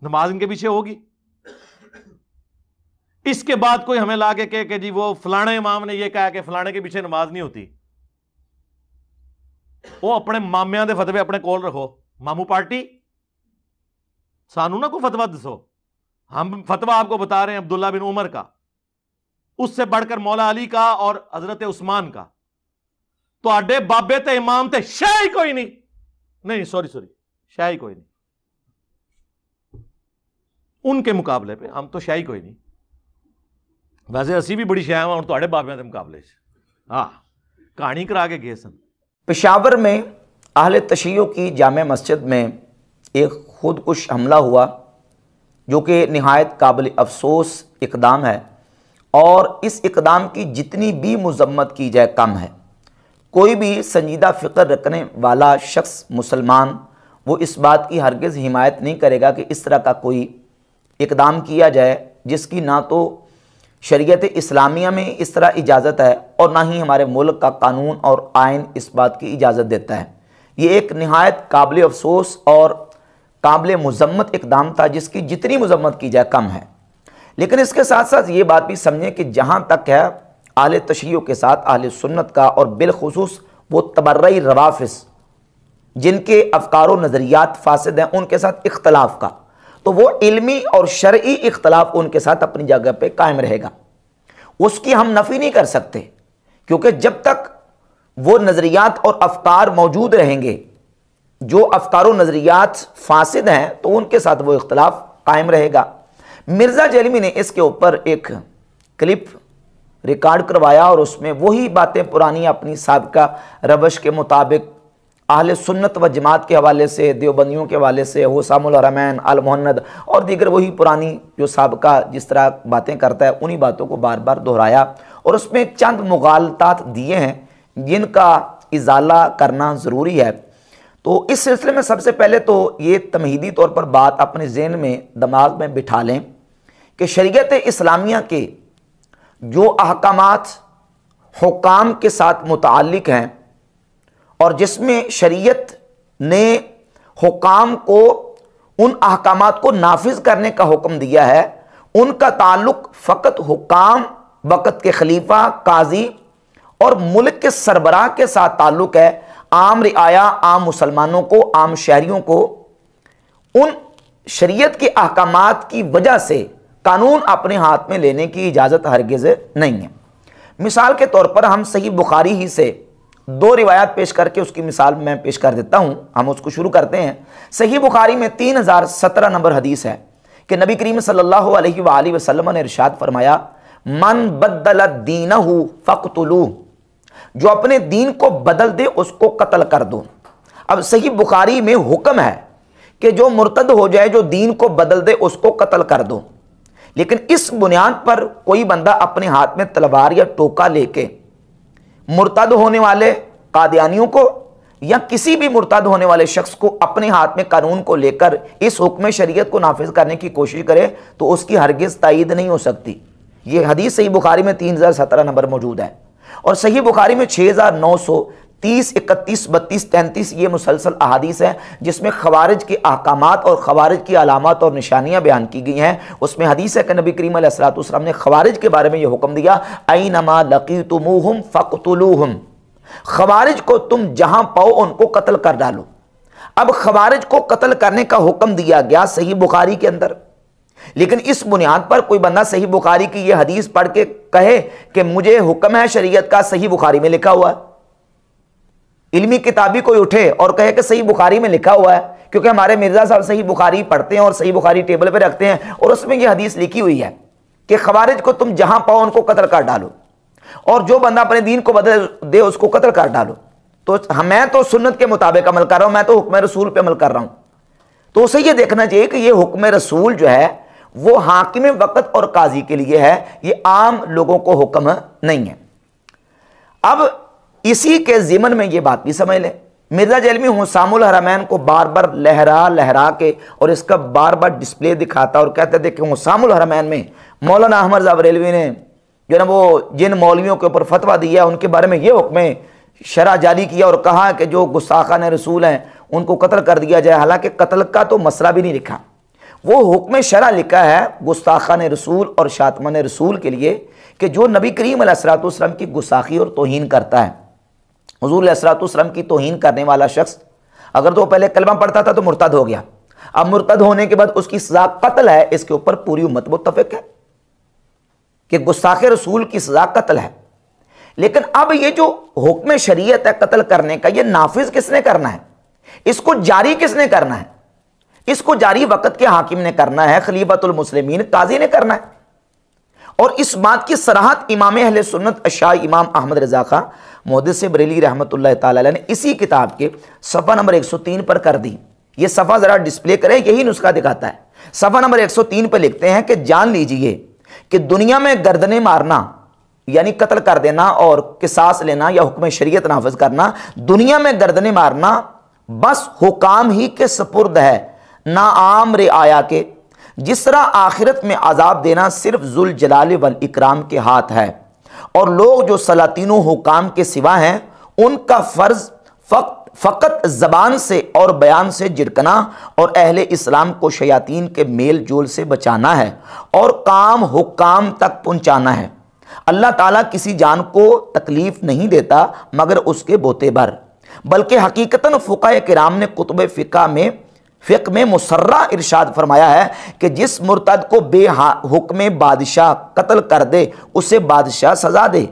नमाज इनके पीछे होगी। इसके बाद कोई हमें लाके कहे कि जी वो फलाने इमाम ने ये कहा कि फलाने के पीछे नमाज नहीं होती, वो अपने मामिया दे फतवे अपने कोल रखो। मामू पार्टी सानू ना को फतवा दसो, हम फतवा आपको बता रहे हैं अब्दुल्ला बिन उमर का, उससे बढ़कर मौला अली का और हजरत उस्मान का। तो आडे बाबे ते इमाम ते शाह ही कोई नहीं, नहीं सॉरी शाह ही कोई नहीं, उनके मुकाबले पे हम तो शाह ही कोई नहीं। वैसे असी भी बड़ी शाह और तुहाडे बाबियां दे मुकाबले हाँ कहानी करा के गए सन। पेशावर में अहले तशय्यो की जामे मस्जिद में एक खुदकुश हमला हुआ जो कि नहायत काबिल अफसोस इक़दाम है, और इस इक़दाम की जितनी भी मज़म्मत की जाए कम है। कोई भी संजीदा फ़िक्र रखने वाला शख्स मुसलमान वो इस बात की हरगिज़ हिमायत नहीं करेगा कि इस तरह का कोई इक़दाम किया जाए जिसकी ना तो शरीयत इस्लामिया में इस तरह इजाज़त है और ना ही हमारे मुल्क का कानून और आइन इस बात की इजाज़त देता है। ये एक नहायत काबिल अफसोस और काबिल मुज़म्मत इक़दाम था जिसकी जितनी मज़म्मत की जाए कम है। लेकिन इसके साथ साथ ये बात भी समझें कि जहाँ तक है अहले तशय्यो के साथ अहले सुन्नत का, और बिलखुसूस वो तबर्रई रवाफ़िस जिनके अफ़कार व नज़रियात फासिद हैं उनके साथ इख्तलाफ का, तो वो इल्मी और शरई इख्तलाफ उनके साथ अपनी जगह पे कायम रहेगा, उसकी हम नफ़ी नहीं कर सकते, क्योंकि जब तक वो नज़रियात और अफ़कार मौजूद रहेंगे जो अफ़कार व नज़रियात फासिद हैं तो उनके साथ वो इख्तलाफ कायम रहेगा। मिर्ज़ा जैलमी ने इसके ऊपर एक क्लिप रिकॉर्ड करवाया और उसमें वही बातें पुरानी अपनी साबिका रवश के मुताबिक अहले सुन्नत व जमात के हवाले से, देवबंदियों के हवाले से, हुसामुल हरमैन, अल मुहन्नद और दीगर वही पुरानी जो साबिका जिस तरह बातें करता है उन्हीं बातों को बार बार दोहराया, और उसमें चंद मुगालतात दिए हैं जिनका इजाला करना ज़रूरी है। तो इस सिलसिले में सबसे पहले तो ये तमहीदी तौर पर बात अपने ज़हन में, दिमाग में बिठा लें कि शरीयत इस्लामिया के जो अहकामात हुकाम के साथ मुताल्लिक हैं और जिसमें शरीयत ने हुकाम को उन अहकामात को नाफिज करने का हुक्म दिया है, उनका ताल्लुक फ़कत हुकाम, वक़्त के खलीफा, काजी और मुल्क के सरबराह के साथ ताल्लुक है। आम रिआया, आम मुसलमानों को, आम शहरियों को उन शरीयत के अहकामात की वजह से कानून अपने हाथ में लेने की इजाज़त हरगिज़ नहीं है। मिसाल के तौर पर हम सही बुखारी ही से दो रिवायात पेश करके उसकी मिसाल मैं पेश कर देता हूँ, हम उसको शुरू करते हैं। सही बुखारी में 3017 नंबर हदीस है कि नबी करीम सल्लल्लाहु अलैहि वसल्लम ने इरशाद फरमाया, मन बद्दल दीनहु फक़्तुलूह, जो अपने दीन को बदल दे उसको कत्ल कर दो। अब सही बुखारी में हुक्म है कि जो मुर्तद हो जाए, जो दीन को बदल दे उसको कत्ल कर दो, लेकिन इस बुनियाद पर कोई बंदा अपने हाथ में तलवार या टोका लेके मुर्तद होने वाले कादियानियों को या किसी भी मुर्तद होने वाले शख्स को अपने हाथ में कानून को लेकर इस हुक्म शरीयत को नाफिज करने की कोशिश करे तो उसकी हरगिज़ तायीद नहीं हो सकती। ये हदीस सही बुखारी में 3017 नंबर मौजूद है, और सही बुखारी में 6930, 31, 32, 33 ये मुसलसल अहादीस है जिसमें खवारिज के अहकामात और खवारिज की अलामत और निशानियां बयान की गई हैं। उसमें हदीस है कि नबी करीम अलैहिस्सलातु वस्सलाम ने खवारिज के बारे में यह हुक्म दिया, ऐनमा लकीतुमूहुम फक़्तुलूहुम, खवारिज को तुम जहां पाओ उनको कत्ल कर डालो। अब खवारिज को कत्ल करने का हुक्म दिया गया सही बुखारी के अंदर, लेकिन इस बुनियाद पर कोई बंदा सही बुखारी की यह हदीस पढ़ के कहे कि मुझे हुक्म है शरीयत का, सही बुखारी में लिखा हुआ है। इल्मी किताबी कोई उठे और कहे कि सही बुखारी में लिखा हुआ है, क्योंकि हमारे मिर्जा साहब सही बुखारी पढ़ते हैं और सही बुखारी टेबल पे रखते हैं और उसमें यह हदीस लिखी हुई है कि खवारिज को तुम जहां पाओ उनको कत्ल कर डालो, और जो बंदा अपने दीन को बदल दे उसको कत्ल कर डालो। तो मैं तो सुन्नत के मुताबिक अमल कर रहा हूं, मैं तो हुक्म रसूल पे अमल कर रहा हूं। तो उसे यह देखना चाहिए कि यह हुक्म रसूल जो है वो हाकिम वक़्त और काजी के लिए है, ये आम लोगों को हुक्म नहीं है। अब इसी के ज़िमन में ये बात भी समझ लें, मिर्ज़ा जैलमी हुसामुल हरमैन को बार बार लहरा लहरा के और इसका बार बार डिस्प्ले दिखाता और कहते थे कि हुसामुल हरमैन में मौलाना अहमद रज़ा बरेलवी ने जो ना वो जिन मौलवियों के ऊपर फतवा दिया उनके बारे में ये हुक्म शरा जारी किया और कहा कि जो गुस्ताखान रसूल हैं उनको कत्ल कर दिया जाए। हालांकि कत्ल का तो मसला भी नहीं लिखा, वो हुक्म शरा लिखा है गुस्ताखान रसूल और शातमन रसूल के लिए कि जो नबी करीम अलैहिस्सलाम की गुस्ताखी और तौहीन करता है, हुजूर अलैहिस्सलाम की तौहीन करने वाला शख्स अगर तो पहले कलमा पढ़ता था तो मुर्तद हो गया, अब मुर्तद होने के बाद उसकी सजा कत्ल है, इसके ऊपर पूरी उम्मत मुत्तफिक है कि गुस्ताख रसूल की सजा कत्ल है। लेकिन अब ये जो हुक्म शरीयत है कत्ल करने का, ये नाफिज किसने करना है, इसको जारी किसने करना है? इसको जारी वक्त के हाकिम ने करना है, खलीफतुल मुस्लिमीन काजी ने करना है। और इस बात की सराहत इमाम अहले सुन्नत अशाह इमाम अहमद रज़ा खां मुहद्दिस बरेली रहमतुल्लाह ताला अलैह ने इसी किताब के सफ़ा नंबर 103 पर कर दी। ये सफ़ा ज़रा डिस्प्ले करें, यही नुस्खा दिखाता है। सफ़ा नंबर 103 पर लिखते हैं कि जान लीजिए कि दुनिया में गर्दनें मारना यानी कत्ल कर देना और किसास लेना या हुक्म शरीयत नाफिज करना, दुनिया में गर्दनें मारना बस हुकाम ही के सपुर्द है, ना आम रिआया के। जिस तरह आखिरत में अजाब देना सिर्फ जुल जलाल वल इकराम के हाथ है, और लोग जो सलातीनों हुकाम के सिवा हैं उनका फर्ज फ़कत ज़बान से और बयान से झिड़कना और अहले इस्लाम को शयातीन के मेल जोल से बचाना है और काम हुकाम तक पहुँचाना है। अल्लाह ताला किसी जान को तकलीफ़ नहीं देता मगर उसके बोते भर, बल्कि हकीकतन फ़ुक़हा किराम ने कुतुब फ़िक़्ह में मुसर्रा इरशाद फरमाया है कि जिस मुर्तद को हुक्म बादशाह कत्ल कर दे उसे बादशाह सज़ा दे।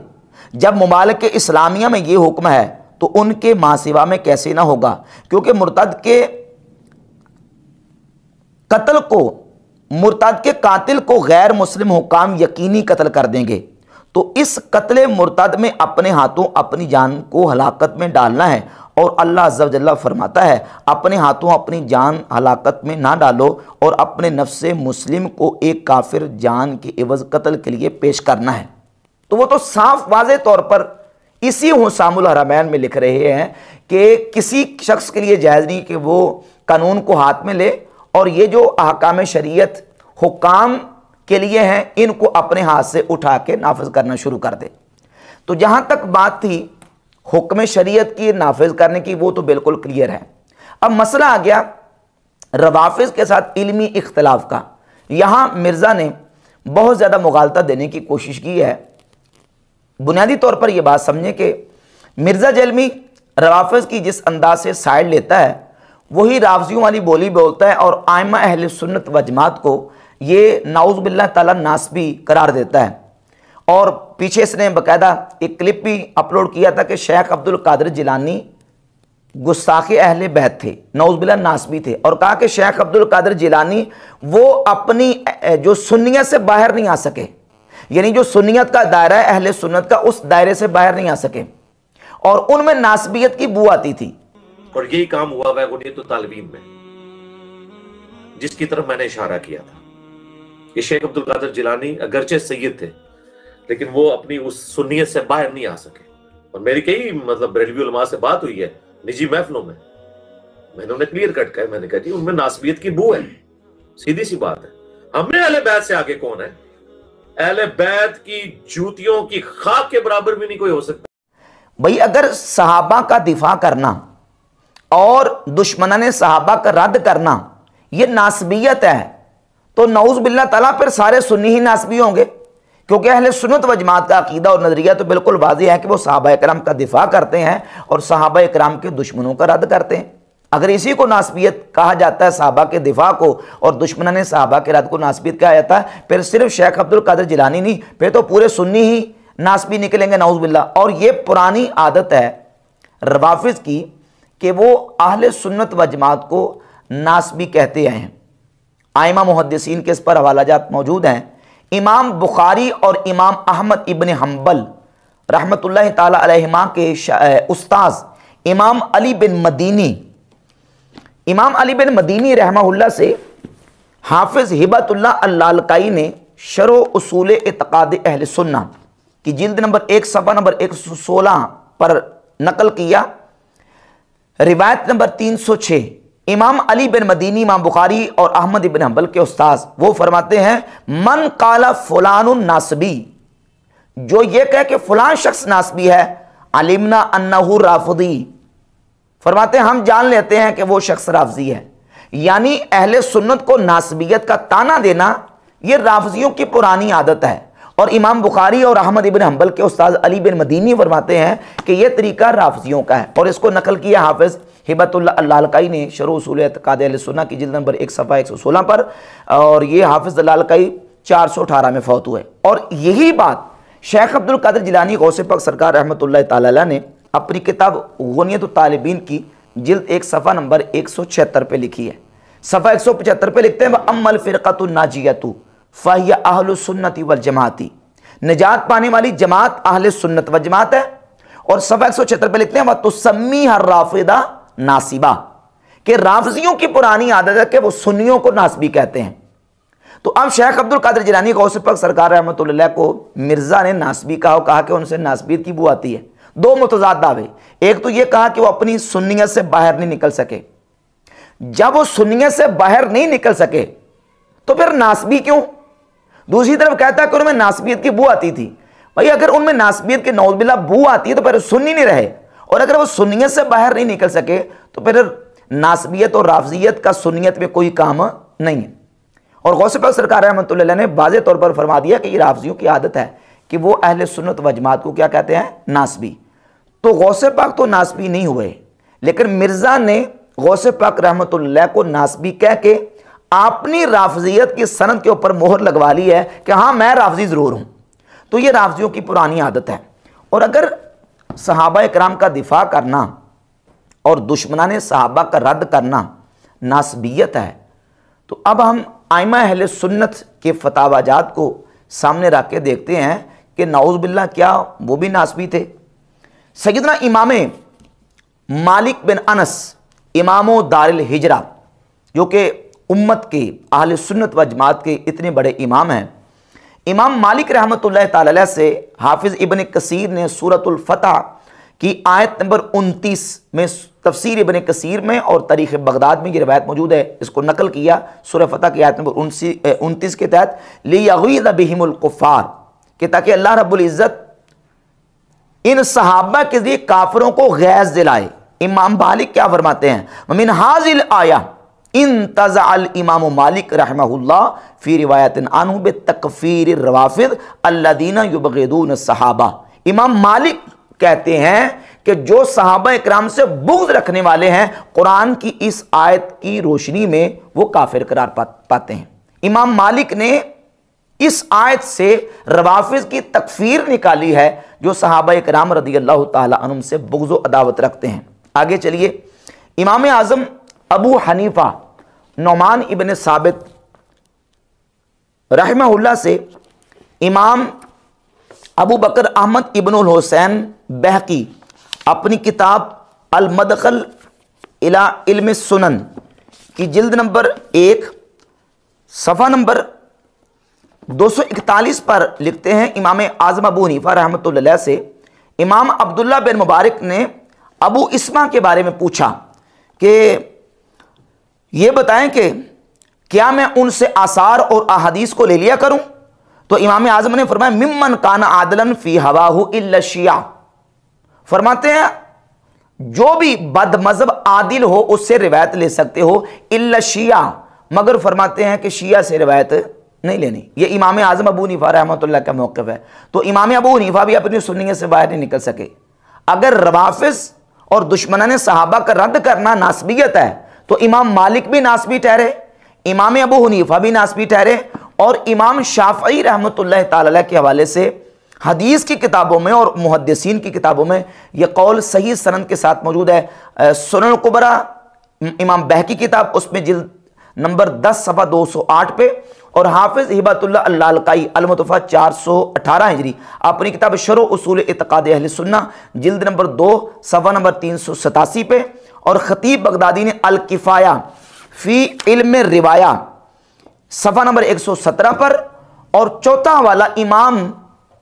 जब मुमालिक इस्लामिया में ये हुक्म है तो उनके मासिवा में कैसे ना होगा, क्योंकि मुर्तद के कातिल को गैर मुस्लिम हुकाम यकीनी कत्ल कर देंगे। तो इस कत्ल मुर्तद में अपने हाथों अपनी जान को हलाकत में डालना है, और अल्लाह अज़्ज़ा व जल्ला फरमाता है अपने हाथों अपनी जान हलाकत में ना डालो और अपने नफ्से मुस्लिम को एक काफिर जान के एवज़ कत्ल के लिए पेश करना है। तो वो तो साफ वाज़े तौर पर इसी हुसामुल हरमैन में लिख रहे हैं कि किसी शख्स के लिए जायज़ नहीं कि वो कानून को हाथ में ले और ये जो अहकाम शरीयत हुकाम के लिए हैं इनको अपने हाथ से उठा के नाफिज करना शुरू कर दे। तो जहाँ तक बात थी हुक्म शरीयत की नाफिज करने की, वो तो बिल्कुल क्लियर है। अब मसला आ गया रवाफिज के साथ इल्मी इख्तलाफ का। यहाँ मिर्ज़ा ने बहुत ज़्यादा मुगालता देने की कोशिश की है। बुनियादी तौर पर यह बात समझें कि मिर्ज़ा जलमी रवाफिज की जिस अंदाज से साइड लेता है वही राफजियों वाली बोली बोलता है और आइम्मा अहले सुन्नत व जमात को ये नाउज़ बिल्लाह ताला नासबी करार देता है। और पीछे इसने बाकायदा एक क्लिप भी अपलोड किया था कि शेख अब्दुल कादिर जिलानी गुस्ताखे अहले बैत थे, नाउज़ बिल्लाह नासबी थे, और कहा कि शेख अब्दुल कादिर जिलानी वो अपनी जो सुन्नियत से बाहर नहीं आ सके, यानी जो सुन्नियत का दायरा है अहले सुन्नत का उस दायरे से बाहर नहीं आ सके और उनमें नासबियत की बू आती थी। और यही काम हुआ वह गुनियत तालिबीन में, जिसकी तरफ मैंने इशारा किया था कि शेख अब्दुल कादिर जिलानी अगरचे सैयद थे लेकिन वो अपनी उस सुन्नियत से बाहर नहीं आ सके। और मेरी कई बरेलवी उलमा से बात हुई है निजी महफिलों में, मैंने उन्हें क्लियर कट कहा, मैंने कहा उनमें नासबियत की बू है, सीधी सी बात है। हमने अहले बैत से आगे कौन है? अहले बैत की जूतियों की खाक के बराबर भी नहीं कोई हो सकता। भाई अगर सहाबा का दिफा करना और दुश्मनाने सहाबा का रद्द करना ये नासबियत है तो नाउज़ बिल्लाह ताला फिर सारे सुन्नी ही नासबी होंगे, क्योंकि अहले सुन्नत व जमात का अकीदा और नजरिया तो बिल्कुल वाज़ेह है कि वो सहाबा इकराम का दिफा करते हैं और सहाबा इकराम के दुश्मनों का रद्द करते हैं। अगर इसी को नासबियत कहा जाता है, सहाबा के दिफा को, और दुश्मनाने सहाबा के रद्द को नासबियत कहा जाता है, फिर सिर्फ शेख अब्दुल कादिर जिलानी नहीं, फिर तो पूरे सुन्नी ही नासबी निकलेंगे नाउज़ बिल्लाह। और ये पुरानी आदत है रवाफिज की कि वो अहले सुन्नत व जमात को नासबी कहते आए हैं। आइमा मुहद्दिसीन के इस पर हवालाजात मौजूद हैं। इमाम बुखारी और इमाम अहमद इब्न हम्बल रहमतुल्लाह ताला अलैहिमा के उस्ताज इमाम अली बिन मदीनी रहमहुल्लाह से हाफिज़ हिबतुल्लाह अल्लालकाई ने शरो उसूल इत्क़ाद अहले सुन्ना की जिल्द नंबर 1 सफ़ा नंबर 116 पर नकल किया। रिवायत नंबर 306 इमाम अली बिन मदीनी इमाम बुखारी और अहमद इब्न हम्बल के उस्ताद वो फरमाते हैं मन काला फुलानुन नासबी, जो ये कहे कि फलान शख्स नासबी है, अलिमना अन्नहु राफदी, फरमाते हैं हम जान लेते हैं कि वो शख्स राफजी है, यानी अहले सुन्नत को नासबियत का ताना देना यह राफजियों की पुरानी आदत है। और इमाम बुखारी और अहमद इब्न हंबल के उस्ताद अली बिन मदीनी फरमाते हैं कि यह तरीका राफजियों का है, और इसको नकल किया हाफिज हिबतुल्लाह अल्लालकाई ने शरह उसूल एतकाद अहले सुन्नह की जिल्द नंबर 1 सफ़ा 116 पर, और ये हाफिज अल्लालकाई 418 में फौत हुए। और यही बात शेख अब्दुल कादिर जिलानी गौसे पाक सरकार रहमतुल्लाह ताला अलैह ने अपनी किताब गुनियतुत तालिबीन की जिल्द 1 सफ़ा नंबर 176 पे लिखी है। सफ़ा 175 पे लिखते हैं व अम्मल फ़िरक़तुन नाजियतु फ़हिया अहलुस सुन्नति वल जमाअती, निजात पाने वाली जमात अहले सुन्नत व जमात है। और सफ़ा 176 पे लिखते हैं व तुसम्मी हर राफिदा नासिबा, कि राफजियों की पुरानी आदत है कि वो सुन्नियों को नासबी कहते हैं। तो अब शेख अब्दुल कादिर जिलानी गौसे पाक सरकार रहमतुल्लाह को मिर्जा ने नासबी कहा कि उनसे नासबियत की बू आती है। दो मुतजाद दावे, एक तो ये कहा कि वो अपनी सुन्नियत से बाहर नहीं निकल सके। जब वो सुन्नियत से बाहर नहीं निकल सके तो फिर नासबी क्यों? दूसरी तरफ कहता है कि उनमें नासबियत की बू आती थी। भाई अगर उनमें नासबियत की नौज़बिल्लाह बू आती है तो फिर सुन्नी नहीं रहे, और अगर वो सुन्नियत से बाहर नहीं निकल सके तो फिर नासबियत और राफजियत का सुन्नियत में कोई काम नहीं है। और गौसे पाक सरकार रहमतुल्लाह ने वाज़ेह तौर पर फरमा दिया कि ये राफजियों की आदत है कि वो अहले सुन्नत व जमात को क्या कहते हैं? नासबी। तो गौसे पाक तो नासबी नहीं हुए, लेकिन मिर्ज़ा ने गौसे पाक रहमतुल्लाह को नासबी कह के अपनी राफजियत की सनद के ऊपर मोहर लगवा ली है कि हाँ मैं राफजी ज़रूर हूँ। तो ये राफजियों की पुरानी आदत है। और अगर सहाबा इकराम का दिफा करना और दुश्मनाने सहाबा का रद्द करना नासबियत है, तो अब हम आइमा अहले सुन्नत के फतावाजात को सामने रख के देखते हैं कि नाउज़ बिल्लाह क्या वो भी नासबी थे। सैयदना इमाम मालिक बिन अनस इमामो दारिल हिजरा, जो कि उम्मत के अहले सुन्नत व जमात के इतने बड़े इमाम हैं, इमाम मालिक रहमतुल्लाह ताला अलैह से हाफिज़ इब्न कसीर ने सूरतुल फतह की आयत नंबर 29 में, तफसीर इब्न कसीर में और तारीख़ बगदाद में ये रवायत मौजूद है, इसको नकल किया। सूरह फतह की आयत नंबर 29 के तहत लियग़ीज़ बिहिमुल कुफ़ार, कि ताकि अल्लाह रब्बुल इज़्ज़त इन सहाबा के लिए काफिरों को गैज़ दिलाए। इमाम मालिक क्या फरमाते हैं? मिन हाज़िल आया इंतज़अल इमाम मालिक रहमहुल्लाह फी रिवायतिन अन्हु बितकफ़ीर रवाफ़िद अल्लज़ीना युबग़िदून सहाबा। इमाम मालिक कहते हैं कि जो सहाबा इकराम से बुग़्ज़ रखने वाले हैं, कुरान की इस आयत की रोशनी में वो काफिर करार पाते हैं। इमाम मालिक ने इस आयत से रवाफ़िज़ की तकफ़ीर निकाली है जो सहाबा इकराम रज़ियल्लाहु ताला अन्हुम से बुग़्ज़ व अदावत रखते हैं। आगे चलिए, इमाम आज़म अबू हनीफ़ा नौमान इब्न साबित रहमहुल्लाह से इमाम अबू बकर अहमद इब्नुल हुसैन बहकी अपनी किताब अल मदखल इला इल्म सुनन की जिल्द नंबर 1 सफ़ा नंबर 241 पर लिखते हैं, इमाम आज़म अबू हनीफ़ा रहमतुल्लाह से इमाम अब्दुल्ला बिन मुबारक ने अबू इस्मा के बारे में पूछा कि ये बताएं कि क्या मैं उनसे आसार और अहादीस को ले लिया करूं? तो इमाम आज़म ने फरमाया मिम्मन काना आदलन फी हवाहु इल्ला शिया, फरमाते हैं जो भी बदमज़हब आदिल हो उससे रिवायत ले सकते हो, इल्ला शिया, मगर फरमाते हैं कि शिया से रिवायत नहीं लेनी। ये इमाम आज़म अबू हनीफ़ा रहमतुल्लाह का मौक़िफ़ है। तो इमाम अबू हनीफ़ा भी अपनी सुन्नियत से बाहर नहीं निकल सके। अगर रवाफ़िज़ और दुश्मनाने सहाबा का रद्द करना नासबियत है तो इमाम मालिक भी नासबी ठहरे, इमाम अबू हनीफ़ा भी नासबी ठहरे, और इमाम शाफ़ई रहमतुल्लाह ताला अलैह के हवाले से हदीस की किताबों में और मुहद्दिसीन की किताबों में यह कौल सही सनद के साथ मौजूद है। सुनन कुबरा इमाम बहकी किताब, उसमें जिल्द नंबर 10 सफ़ा 208 पे, और हाफिज़ हिबतुल्लाह अल्लालकाई अल-मुतफ़ा 418 हिजरी अपनी किताब शरह उसूल एतक़ाद अहले सुन्नह जिल्द नंबर 2 सफ़ा नंबर 387 पे, और ख़तीब बगदादी ने अल किफ़ाया फ़ी इल्म रिवाया सफ़ा नंबर 117 पर, और चौथा वाला इमाम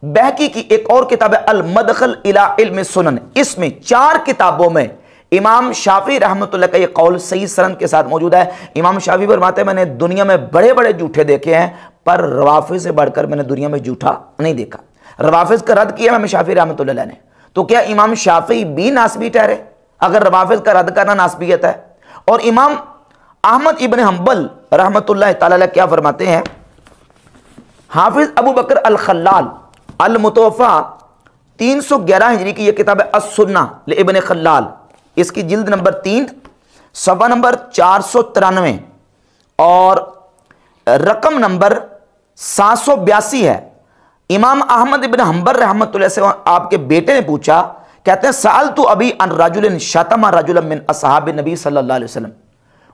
बहकी की एक और किताब है अल मदखल इला इल्म सुनन, इसमें 4 किताबों में इमाम शाफी रहमतुल्लाह का ये कौल सही सनद के साथ मौजूद है। इमाम शाफी फरमाते हैं मैंने दुनिया में बड़े बड़े झूठे देखे हैं, पर रवाफ़िज़ से बढ़कर मैंने दुनिया में झूठा नहीं देखा। रवाफ़िज़ का रद्द किया इमाम शाफी रहमतुल्लाह ने, तो क्या इमाम शाफी भी नासबी ठहरे अगर रवाफ़िज़ का रद्द करना नासबियत है? और इमाम अहमद इब्न हम्बल रहमतुल्लाह ताला अलैह क्या फरमाते हैं, हाफिज अबू बकर अल खल्लाल अल मुतवफ़ा 311 हिजरी की यह किताब है अस-सुन्ना ले इब्न खल्लाल, इसकी जिल्द नंबर 3 सफ़ा नंबर 493 और रकम नंबर 782 है। इमाम अहमद इब्न हम्बल रहमतुल्लाह से आपके बेटे ने पूछा, कहते हैं साल तो अभी अन रजुलिन शतमा रजुलन मिन असहाब नबी सल्लल्लाहु अलैहि वसल्लम,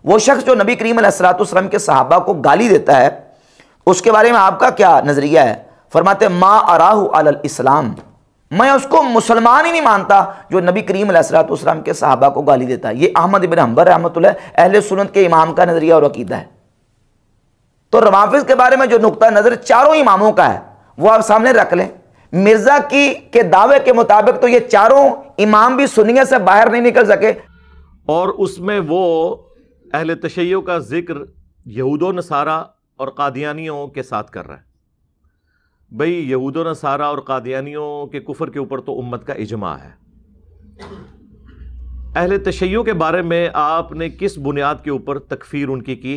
वो शख्स जो नबी करीम अलैहिस्सलातु वस्सलाम के सहाबा को गाली देता है उसके बारे में आपका क्या नजरिया है? फरमाते मा अराहु अलल इस्लाम, मैं उसको मुसलमान ही नहीं मानता जो नबी करीम अलैहिस्सलातु वस्सलाम के सहाबा को गाली देता है। ये अहमद इब्न हम्बल रहमतुल्लाह अहले सुन्नत के इमाम का नजरिया और अकीदा है। तो रवाफिज के बारे में जो नुक्ता नजर चारों इमामों का है वो आप सामने रख लें। मिर्जा की के दावे के मुताबिक तो ये चारों इमाम भी सुन्नियत से बाहर नहीं निकल सके, और उसमें वो अहले तशय्यो का जिक्र यहूदो नसारा और कादियानियों के साथ कर रहा है। भाई यहूदो नसारा और कादियानियों के कुफर के ऊपर तो उम्मत का इजमा है। अहले तशय्यो के बारे में आपने किस बुनियाद के ऊपर तकफीर उनकी की?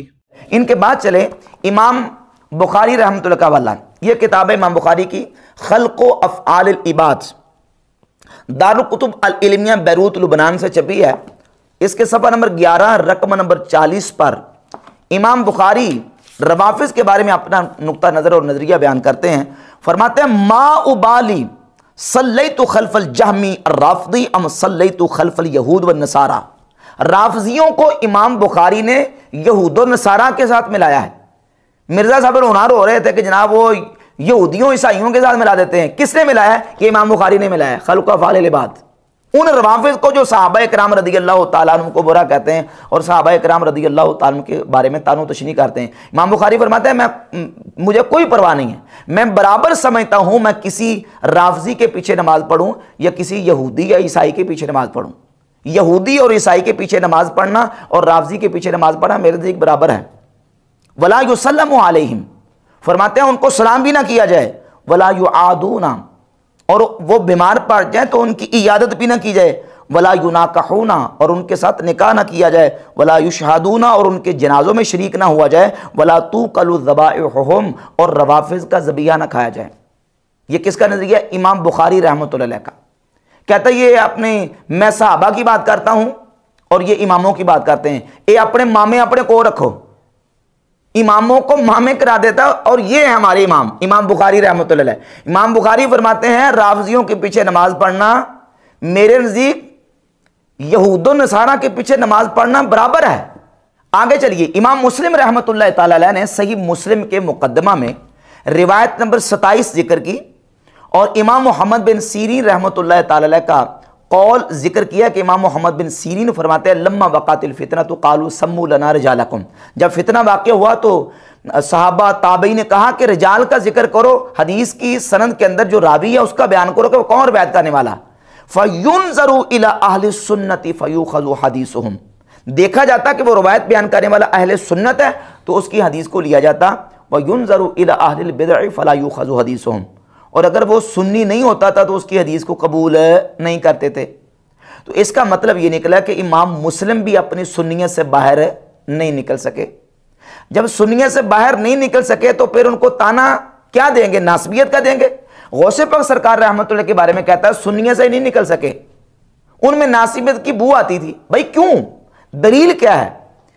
इनके बाद चले इमाम बुखारी रहमतुल्लाह का हवाला, यह किताब है इमाम बुखारी की खल्क़ो अफ़आल इबाद, दारुल कुतुब अल इल्मिया बैरूत लुबनान से छपी है। इसके सफ़ा नंबर 11 रकम नंबर 40 पर इमाम बुखारी रवाफिज के बारे में अपना नुक्ता नज़र और नज़रिया बयान करते हैं। फरमाते हैं मा उबाली सल्लैतु खल्फल जहमी राफदी अम सल्लैतु खल्फल यहूद व नसारा, राफजियों को इमाम बुखारी ने यहूद व नसारा के साथ मिलाया है। मिर्जा साहब रोनार हो रहे थे कि जनाब वो यहूदियों ईसाइयों के साथ मिला देते हैं। किसने मिलाया है? कि इमाम बुखारी ने मिलाया है। खल्क़ो अफ़आल इबाद, उन रवाफिज को जो सहाबा किराम रदी अल्लाह तआला अन्हुम को बुरा कहते हैं और सहाबा किराम रदी अल्लाह तआला अन्हुम के बारे में तानो तशनी करते हैं। इमाम बुखारी फरमाते हैं मुझे कोई परवाह नहीं है, मैं बराबर समझता हूँ मैं किसी राफजी के पीछे नमाज पढ़ूँ या किसी यहूदी या ईसाई के पीछे नमाज पढ़ूँ। यहूदी और ईसाई के पीछे नमाज पढ़ना और राफजी के पीछे नमाज पढ़ना मेरे नज़दीक बराबर है। वला युसल्लमु अलैहिम, फरमाते हैं उनको सलाम भी ना किया जाए। वला युआदूना, और वो बीमार पड़ जाए तो उनकी इयादत भी ना की जाए। वला युनाकहूना, और उनके साथ निकाह ना किया जाए। वला युशहादूना, और उनके जनाजों में शरीक ना हुआ जाए। वला तुकलु ज़बाइहुहुम, और रवाफिज का ज़बिया ना खाया जाए। ये किसका नज़रिया? इमाम बुखारी रहमतुल्लाह अलैह का। कहता है ये अपने मैं सहाबा की बात करता हूँ और ये इमामों की बात करते हैं। ये अपने मामे अपने को रखो, इमामों को मामे करा देता और ये है हमारे इमाम, इमाम बुखारी रहमतुल्लाह अलैह। इमाम बुखारी फरमाते हैं राफजियों के पीछे नमाज पढ़ना मेरे नज़दीक यहूद और नसारा के पीछे नमाज पढ़ना बराबर है। आगे चलिए, इमाम मुस्लिम रहमतुल्लाह ताला अलैह ने सही मुस्लिम के मुकदमा में रिवायत नंबर 27 जिक्र की और इमाम मोहम्मद बिन सीरीन रहमतुल्लाह ताला अलैह का कौल जिक्र किया कि इमाम मोहम्मद बिन सीरीन फरमाते हैं लम्मा वक़ातिल फितना तो कालू सम्मू लना रिजालकुम, जब फितना वाक़ हुआ तो सहाबा ताबई ने कहा कि रिजाल का जिक्र करो, हदीस की सनद के अंदर जो रावी है उसका बयान करो कि वो कौन रवायत करने वाला। फ़युनज़रु इला अहले सुन्नति फ़युख़ज़ु हदीसुहुम, देखा जाता कि वो रवायत बयान करने वाला अहले सुन्नत है तो उसकी हदीस को लिया जाता। वयुनज़रु इला अहलिल बिदअ फ़ला युख़ज़ु हदीसुहुम, और अगर वो सुन्नी नहीं होता था तो उसकी हदीस को कबूल नहीं करते थे। तो इसका मतलब ये निकला कि इमाम मुस्लिम भी अपनी सुन्नियत से बाहर नहीं निकल सके। जब सुन्नियत से बाहर नहीं निकल सके तो फिर उनको ताना क्या देंगे? नासबियत का देंगे। गौसे पाक सरकार रहमतुल्लाह के बारे में कहता है सुन्नियत से नहीं निकल सके, उनमें नासिबियत की बू आती थी। भाई क्यों? दलील क्या है?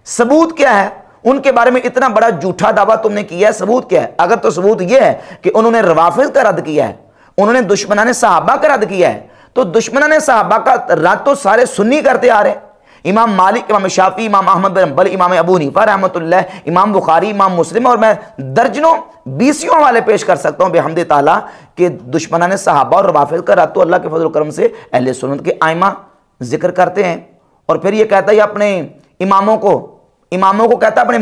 सबूत क्या है? उनके बारे में इतना बड़ा झूठा दावा तुमने किया है, सबूत क्या है? अगर तो सबूत यह है कि उन्होंने रवाफिज का रद्द किया है, उन्होंने दुश्मनाने सहाबा का रद्द किया है, तो दुश्मनाने सहाबा का रद्द तो सारे सुन्नी करते आ रहे हैं। इमाम मालिक, इमाम शाफी, इमाम अहमद बिन हम्बल, इमाम अबू हनीफा रहमतुल्लाह, इमाम बुखारी, इमाम मुस्लिम, और मैं दर्जनों बीसियों वाले पेश कर सकता हूँ बेहमदे ताला कि दुश्मनाने सहाबा और रवाफिज का रद्द तो अल्लाह के फजल करम से अहले सुन्नत के आइमा जिक्र करते हैं। और फिर ये कहता है अपने इमामों को कहता है अपने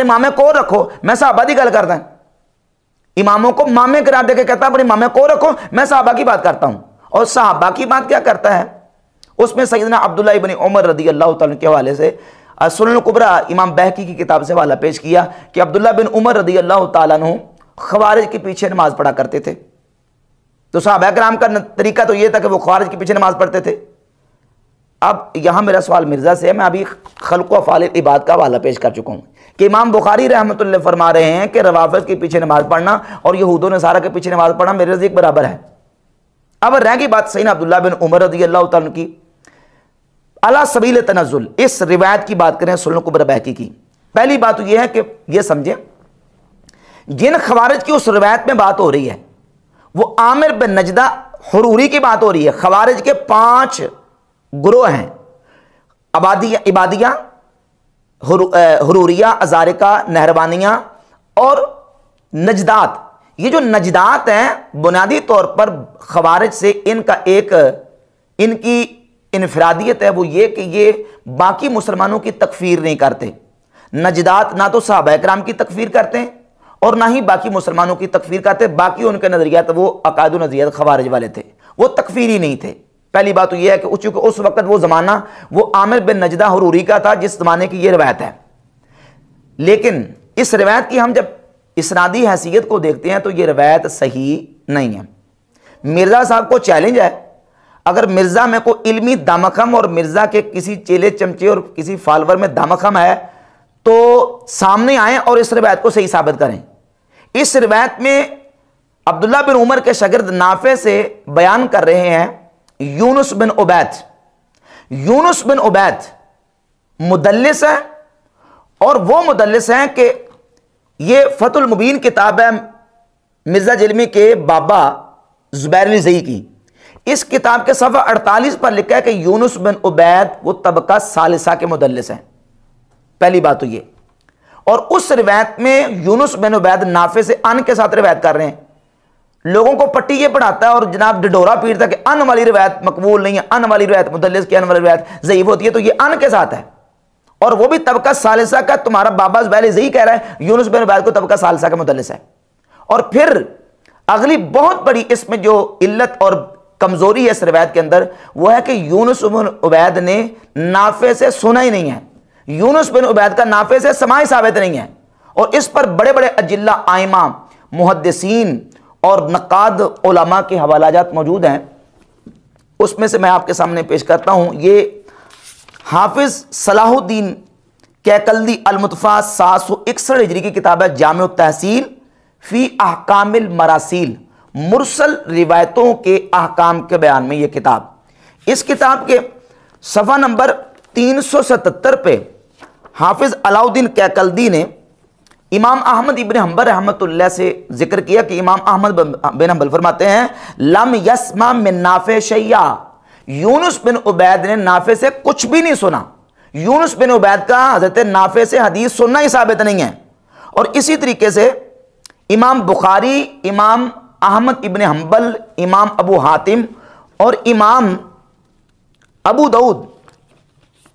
मामे को रखो, मैं सहाबा की गल करता हूं। इमामों को मामे करा दे के कहता है अपने मामे को रखो, मैं सहाबा की बात करता हूं। और सहाबा की बात क्या करता है? उसमें सैयदना अब्दुल्लाह इब्न उमर रदी अल्लाह तआला के हवाले से सुनन कुबरा इमाम बहकी की किताब से हवाला पेश किया कि अब्दुल्लाह बिन उमर रदी अल्लाह तआला अन्हु खवारिज के पीछे नमाज पढ़ा करते थे। तो सहाबा किराम का तरीका तो यह था कि वो खवारिज के पीछे नमाज पढ़ते थे। अब यहाँ मेरा सवाल मिर्ज़ा से है, मैं अभी खल्क़ व अफ़आल इबाद का हवाला पेश कर चुका हूँ कि इमाम बुखारी रहमतुल्लाह फरमा रहे हैं कि रवाफ़िज़ के पीछे नमाज़ पढ़ना और यहूद व नसारा के पीछे नमाज़ पढ़ना मेरे नज़दीक बराबर है। अब रह गई बात सैयदना अब्दुल्लाह बिन उमर रज़ियल्लाहु तआला की अला सबील तनज़्ज़ुल, इस रिवायत की बात करें सुनन कुबरा बहकी की। पहली बात तो यह है कि यह समझें जिन खवारिज की उस रिवायत में बात हो रही है वो आमिर बिन नजदा हुरूरी की बात हो रही है। खवारिज के 5 ग्रोह हैं, इबादिया, हुरूरिया, अजारिका, नहरवानिया और नजदात। ये जो नजदात हैं बुनियादी तौर पर खवारिज से इनकी इनफरादियत है वो ये कि ये बाकी मुसलमानों की तकफीर नहीं करते। नजदात ना तो सहाबा इकराम की तकफीर करते हैं और ना ही बाकी मुसलमानों की तकफीर करते। बाकी उनके नज़रियात वो अकायद व नज़रियात खवारिज वाले थे, वो तकफीर ही नहीं थे। पहली बात तो यह है कि चूंकि उस वक्त वो ज़माना वो आमिर बिन नजदा हुरूरी का था जिस ज़माने की ये रवायत है। लेकिन इस रवायत की हम जब इसनादी हैसियत को देखते हैं तो ये रवायत सही नहीं है। मिर्ज़ा साहब को चैलेंज है, अगर मिर्ज़ा में को इल्मी दामखम और मिर्ज़ा के किसी चेले चमचे और किसी फॉलोअर में दामखम है तो सामने आए और इस रवायत को सही साबित करें। इस रवायत में अब्दुल्ला बिन उमर के शागिर्द नाफे से बयान कर रहे हैं यूनुस बिन उबैद। यूनुस बिन उबैद मुदल्लिस है और वो मुदल्लिस हैं कि ये फतुल मुबीन किताब है मिर्ज़ा जलमी के बाबा ज़ुबैर अल-ज़ई की। इस किताब के सफ़ा 48 पर लिखा है कि यूनुस बिन उबैद वो तबका सालिसा के मुदल्लिस हैं। पहली बात तो ये, और उस रिवायत में यूनुस बिन उबैद नाफे से अन के साथ रिवायत कर रहे हैं। लोगों को पट्टी ये पढ़ाता है और जनाब डिडोरा पीटता है कि अन वाली रिवायत मकबूल नहीं है, अन वाली रिवायत मुदल्लिस की, अन वाली रिवायत ज़ईफ़ होती है। तो ये अन के साथ है और वो भी तबका सालिसा का। तुम्हारा बाबा ज़ुबैर अल-ज़ई कह रहा है यूनुस बिन उबैद को तबका सालिसा का मुदल्लिस है। और फिर अगली बहुत बड़ी इसमें जो इल्लत और कमजोरी है इस रिवायत के अंदर वो है कि यूनुस बिन उबैद ने नाफे से सुना ही नहीं है। यूनुस बिन उबैद का नाफे से समाई साबित नहीं है। और इस पर बड़े बड़े अजिल्ला आइमा, मुहद्दिसीन और नकाद उलमा के हवालाजात मौजूद हैं। उसमें से मैं आपके सामने पेश करता हूं। ये हाफिज सलाहुद्दीन कैकल्दी अल-मुतफ़ा 761 हिजरी की किताब है जामे तहसील फी अहकामिल मरासील, मुरसल रिवायतों के अहकाम के बयान में। यह किताब, इस किताब के सफ़ा नंबर 377 पे हाफिज अलाउद्दीन कैकल्दी ने इमाम अहमद इब्न हंबल रहमतुल्लाह से जिक्र किया कि इमाम अहमद बिन हंबल फरमाते हैं लम यस्मा मिन नाफे शैया, यूनुस बिन उबैद ने नाफे से कुछ भी नहीं सुना। यूनुस बिन उबैद का हजरत नाफे से हदीस सुनना ही साबित नहीं है। और इसी तरीके से इमाम बुखारी, इमाम अहमद इब्न हंबल, इमाम अबू हातिम और इमाम अबू दाऊद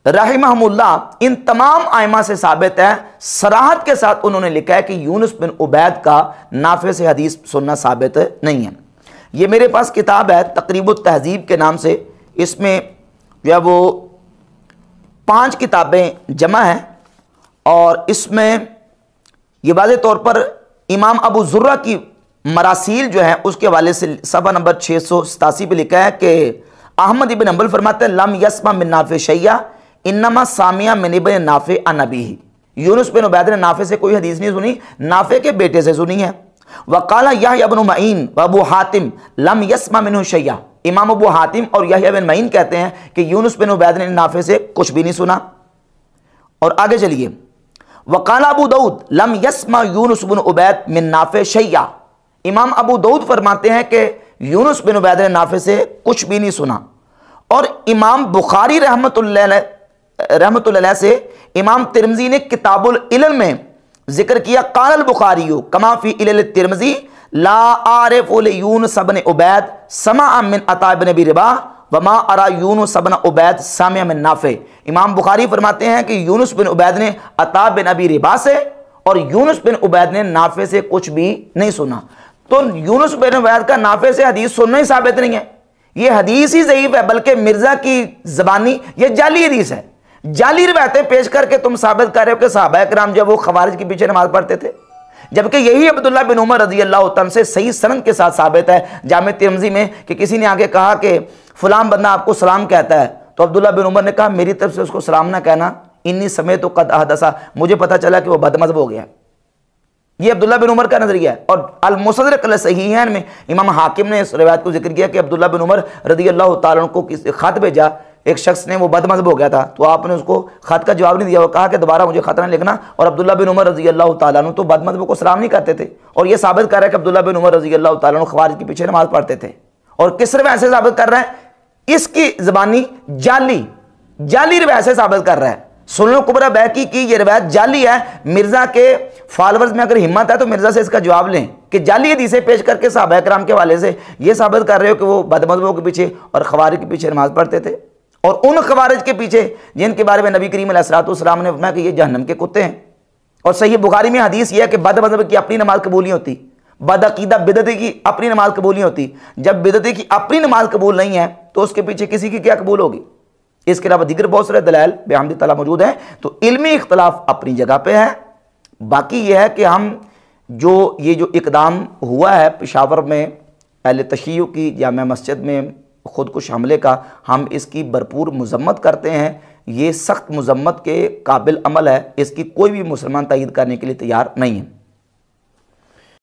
रहमहुल्लाह, इन तमाम आइमा से साबित है, सराहत के साथ उन्होंने लिखा है कि यूनुस बिन उबैद का नाफे से हदीस सुनना साबित नहीं है। ये मेरे पास किताब है तक़रीबुत तहज़ीब के नाम से। इसमें जो है वो 5 किताबें जमा हैं और इसमें ये वाज़े तौर पर इमाम अबू ज़ुर्रा की मरासील जो है उसके हवाले से सफ़ा नंबर 687 पे लिखा है कि अहमद इब्न हंबल फरमाते हैं लम यस्मा मिन नाफे शैया इन्नमा सामिया मिन इब्न नाफे अन अबीही, यूनुस बिन उबैद ने नाफे से कोई हदीस नहीं सुनी, नाफे के बेटे से सुनी है। वकाला यहया इब्न मईन व अबू हातिम लम यस्मा मिन्हु शैया, इमाम अबू हातिम और यहया बिन मईन कहते हैं कि यूनुस बिन उबैद ने नाफे से कुछ भी नहीं सुना। और आगे चलिए, वकाला अबू दाऊद लम यस्मा यूनुस बिन उबैद मिन नाफे शैया, इमाम अबू दाऊद फरमाते हैं कि यूनुस बिन उबैद ने नाफे से कुछ भी नहीं सुना। और इमाम बुखारी रहमतुल्लाह से इमाम तिरमिज़ी ने किताबुल इल्म में जिक्र किया काल बुखारी कमा फी इल्ल तिरमिज़ी ला आरिफु li यूनुस बिन उबैद समा मिन अता इब्न अबी रबाह व मा अरा यूनुस बिन उबैद सामिया मिन नाफे। इमाम बुखारी फरमाते हैं कि यूनुस बिन उबैद ने अता बिन अबी रबाह से और यूनुस बिन उबैद ने नाफे से कुछ भी नहीं सुना। तो यूनुस बिन उबैद का नाफे से हदीस सुनना ही साबित नहीं है। ये हदीस ही ज़ईफ़ है, बल्कि मिर्ज़ा की ज़बानी ये जाली हदीस है। जाली रिवायतें पेश करके तुम साबित कर रहे हो कि सहाबा किराम जब वो खवारिज के पीछे नमाज पढ़ते थे, जबकि यही अब्दुल्ला बिन उमर रज़ियल्लाहु तआला से सही सनद के साथ साबित है जामे तिरमिज़ी में कि किसी ने आगे कहा कि फलां बंदा आपको सलाम कहता है, तो अब्दुल्ला बिन उमर ने कहा मेरी तरफ से उसको सलाम ना कहना, इन्नी समय तो कद अहदसा, मुझे पता चला कि वो बदमज़हब हो गया। ये अब्दुल्ला बिन उमर का नजरिया है। और अल-मुस्तदरक अलस-सहीहैन में इमाम हाकिम ने इस रिवायत को जिक्र किया कि अब्दुल्ला बिन उमर रज़ियल्लाहु ताला अन्हु को किसी खत भेजा, एक शख्स ने, वो बदमज़हब हो गया था, तो आपने उसको खत का जवाब नहीं दिया, वो कहा कि दोबारा मुझे खत ना लिखना। और अब्दुल्ला बिन उमर रज़ियल्लाहु ताला अन्हु तो बदमज़हब को सलाम नहीं करते थे। और ये साबित कर रहा है कि अब्दुल्ला बिन उमर रज़ियल्लाहु ताला अन्हु खवारिज के पीछे नमाज पढ़ते थे। और किस रवायत से साबित कर रहा है? इसकी ज़बानी जाली रवायत से साबित कर रहा है। सुनन कुबरा बैकी की ये रवायत जाली है। मिर्ज़ा के फॉलोअर्स में अगर हिम्मत है तो मिर्ज़ा से इसका जवाब लें कि जाली हदीसें पेश करके सहाबा किराम के हवाले से ये साबित कर रहे हो कि वो बदमज़हबों के पीछे और खवारिज के पीछे नमाज पढ़ते थे। और उन खवारिज के पीछे जिनके बारे में नबी करीम अलैहिस्सलाम ने फरमाया कि ये जहन्नम के कुत्ते हैं। और सही बुखारी में हदीस ये है कि बदमज़हब की अपनी नमाज कबूल नहीं होती, बदअकीदा बिदअती की अपनी नमाज कबूल नहीं होती। जब बिदअती की अपनी नमाज कबूल नहीं है तो उसके पीछे किसी की क्या कबूल होगी? इसके अलावा दीगर बहुत सारे दलाइल बेहमदी ताला मौजूद हैं। तो इल्मी इख्तलाफ अपनी जगह पे है। बाकी यह है कि हम ये जो इकदाम हुआ है पेशावर में अहले तशय्युअ की जामे मस्जिद में खुदकुश हमले का, हम इसकी भरपूर मजम्मत करते हैं। ये सख्त मजम्मत के काबिल अमल है, इसकी कोई भी मुसलमान तईद करने के लिए तैयार नहीं है।